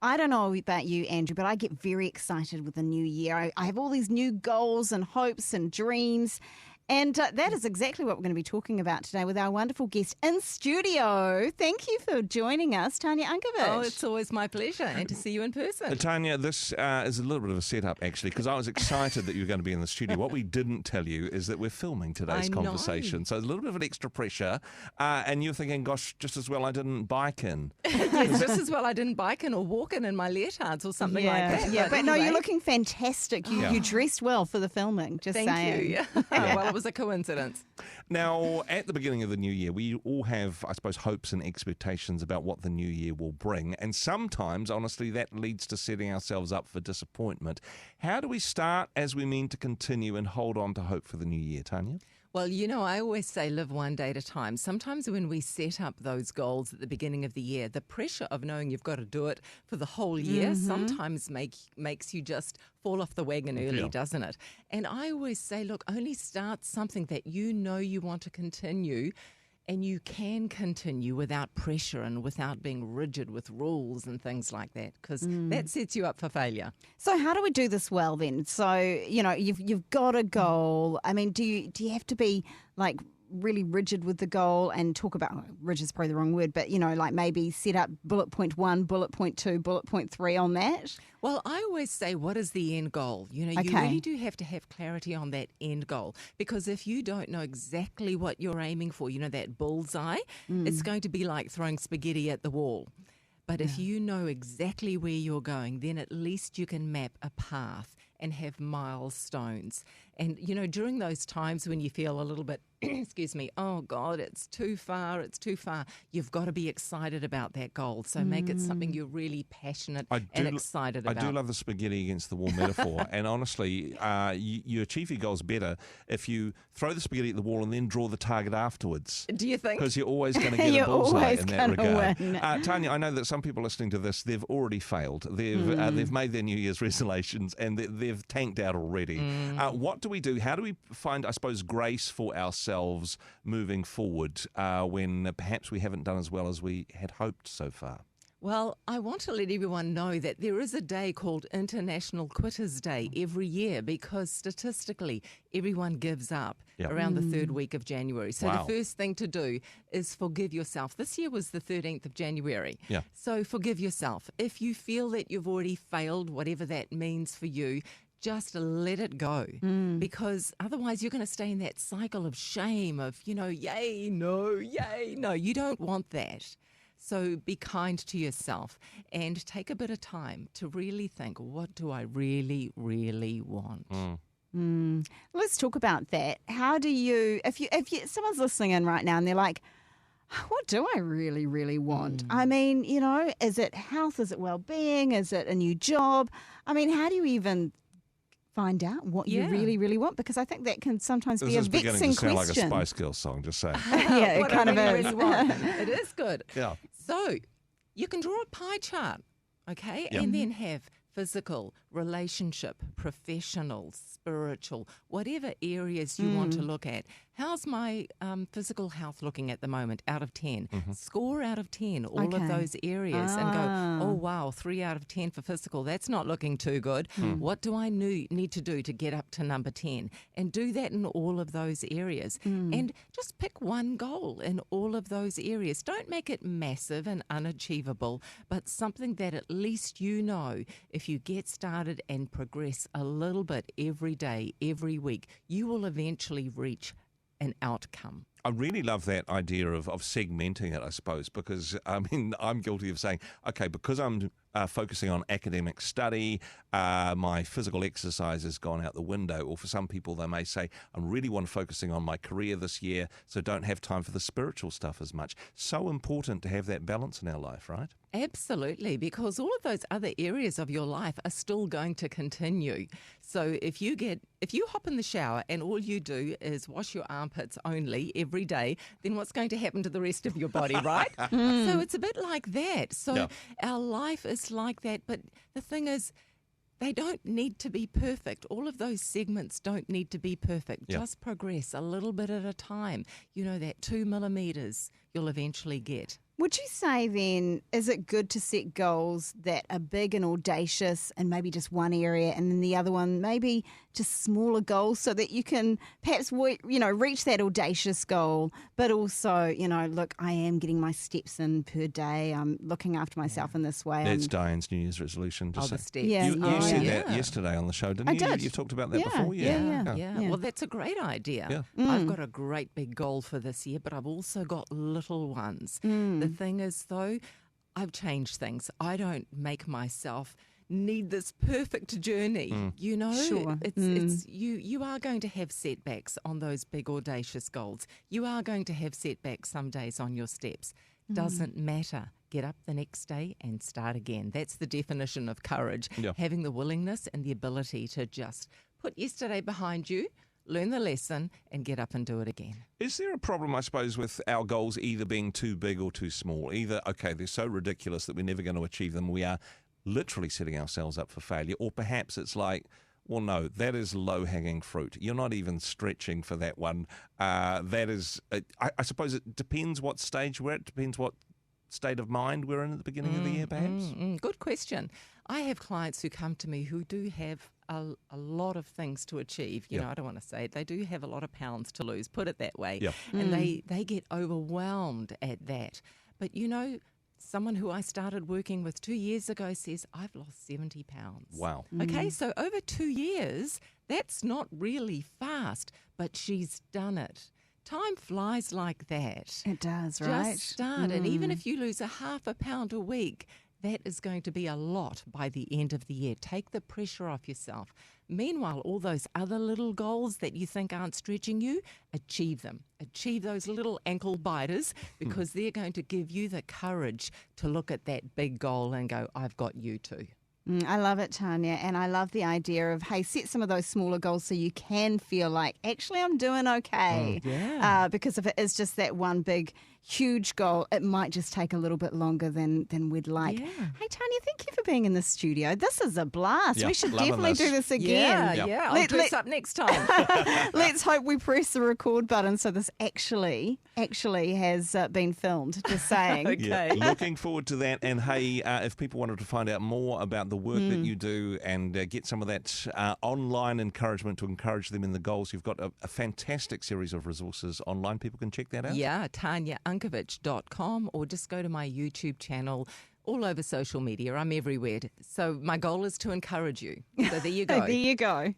I don't know about you, Andrew, but I get very excited with the new year. I have all these new goals and hopes and dreams. And that is exactly what we're going to be talking about today with our wonderful guest in studio. Thank you for joining us, Tanya Unkovic. Oh, it's always my pleasure, and to see you in person. Tanya, this is a little bit of a setup, actually, because I was excited that you were going to be in the studio. What we didn't tell you is that we're filming today's conversation. So there's a little bit of an extra pressure. And you're thinking, gosh, just as well I didn't bike in. Yes, just as well I didn't bike in or walk in my leotards or something like that. Yeah, but anyway. no, you're looking fantastic. You dressed well for the filming, just Thank saying. you. Well, it was a coincidence. Now, at the beginning of the new year, we all have, I suppose, hopes and expectations about what the new year will bring. And sometimes, honestly, that leads to setting ourselves up for disappointment. How do we start as we mean to continue and hold on to hope for the new year, Tanya? Well, you know, I always say live one day at a time. Sometimes when we set up those goals at the beginning of the year, the pressure of knowing you've got to do it for the whole year sometimes makes you just fall off the wagon early, doesn't it? And I always say, look, only start something that you know you want to continue. And you can continue without pressure and without being rigid with rules and things like that, because that sets you up for failure. So how do we do this well then? So, you know, you've got a goal. I mean, do you have to be like really rigid with the goal and talk about, rigid is probably the wrong word, but, you know, like maybe set up bullet point 1, bullet point 2, bullet point 3 on that? Well, I always say, what is the end goal? You know, you really do have to have clarity on that end goal, because if you don't know exactly what you're aiming for, you know, that bullseye, it's going to be like throwing spaghetti at the wall. But if you know exactly where you're going, then at least you can map a path and have milestones. And, you know, during those times when you feel a little bit, excuse me, oh, God, it's too far, you've got to be excited about that goal. So make it something you're really passionate and excited about. I do love the spaghetti against the wall metaphor. And honestly, you achieve your goals better if you throw the spaghetti at the wall and then draw the target afterwards. Do you think? Because you're always going to get a bullseye in that regard. Win. Tanya, I know that some people listening to this, they've already failed. They've made their New Year's resolutions and they've tanked out already. What do we do? How do we find, I suppose, grace for ourselves moving forward when perhaps we haven't done as well as we had hoped so far? Well, I want to let everyone know that there is a day called International Quitters Day every year, because statistically everyone gives up around the third week of January. So the first thing to do is forgive yourself. This year was the 13th of January. Yeah. So forgive yourself. If you feel that you've already failed, whatever that means for you, just let it go, because otherwise you're going to stay in that cycle of shame of, you know, yay, no. You don't want that. So be kind to yourself and take a bit of time to really think, what do I really, really want? Let's talk about that. How do you, if someone's listening in right now and they're like, what do I really, really want? I mean, you know, is it health? Is it well-being? Is it a new job? I mean, how do you even find out what you really, really want? Because I think that can sometimes be a vexing question. This is beginning to sound like a Spice Girls song, just saying. Yeah, it kind of is. Really want. It is good. Yeah. So you can draw a pie chart, okay, and then have physical, relationship, professional, spiritual, whatever areas you want to look at. How's my physical health looking at the moment out of 10? Score out of 10 all of those areas and go, oh, wow, 3 out of 10 for physical. That's not looking too good. What do I need to do to get up to number 10? And do that in all of those areas. And just pick one goal in all of those areas. Don't make it massive and unachievable, but something that at least you know, if you get started and progress a little bit every day, every week, you will eventually reach an outcome. I really love that idea of segmenting it, I suppose, because, I mean, I'm guilty of saying, okay, because I'm focusing on academic study, my physical exercise has gone out the window. Or for some people, they may say, I'm really focusing on my career this year, so don't have time for the spiritual stuff as much. So important to have that balance in our life, right? Absolutely, because all of those other areas of your life are still going to continue. So if you hop in the shower and all you do is wash your armpits only every day, then what's going to happen to the rest of your body, right? So it's a bit like that. So our life is like that, but the thing is, they don't need to be perfect. All of those segments don't need to be perfect. Just progress a little bit at a time. You know, that 2 millimeters you'll eventually get. Would you say then, is it good to set goals that are big and audacious and maybe just one area, and then the other one maybe just smaller goals, so that you can perhaps reach that audacious goal, but also, look, I am getting my steps in per day. I'm looking after myself in this way. That's Diane's New Year's resolution to Oh, say. the steps. Yeah, You said Yeah. that yesterday on the show, didn't I you? did. You've talked about that Yeah, before. yeah. Yeah. Well, that's a great idea. Yeah. I've got a great big goal for this year, but I've also got little ones. The thing is, though, I've changed things. I don't make myself need this perfect journey. Sure. It's you are going to have setbacks on those big audacious goals. You are going to have setbacks some days on your steps. Doesn't matter. Get up the next day and start again. That's the definition of courage. Yeah. Having the willingness and the ability to just put yesterday behind you, learn the lesson, and get up and do it again. Is there a problem, I suppose, with our goals either being too big or too small? Either, okay, they're so ridiculous that we're never going to achieve them. We are literally setting ourselves up for failure. Or perhaps it's like, well, no, that is low-hanging fruit. You're not even stretching for that one. That is, I suppose it depends what stage we're at, depends what state of mind we're in at the beginning of the year, perhaps? Good question. I have clients who come to me who do have a lot of things to achieve. I don't want to say it. They do have a lot of pounds to lose, put it that way. Yeah. And they get overwhelmed at that. But, someone who I started working with 2 years ago says, I've lost 70 pounds. Wow. Okay, so over 2 years, that's not really fast, but she's done it. Time flies like that. It does, right? Just start. And even if you lose a half a pound a week, that is going to be a lot by the end of the year. Take the pressure off yourself. Meanwhile, all those other little goals that you think aren't stretching you, achieve them. Achieve those little ankle biters, because they're going to give you the courage to look at that big goal and go, I've got you too. I love it, Tanya, and I love the idea of, hey, set some of those smaller goals so you can feel like, actually, I'm doing okay. Because if it is just that one big, huge goal, it might just take a little bit longer than we'd like. Yeah. Hey, Tanya, thank you for being in the studio. This is a blast. Yeah, we should loving definitely this. do this again. Yeah. I'll Let- dress let- up next time. Let's hope we press the record button so this actually has been filmed, just saying. Yeah, looking forward to that. And hey, if people wanted to find out more about the work that you do and get some of that online encouragement to encourage them in the goals, you've got a fantastic series of resources online. People can check that out. Yeah, TanyaUnkovic.com, or just go to my YouTube channel. All over social media. I'm everywhere. So my goal is to encourage you. So there you go. There you go.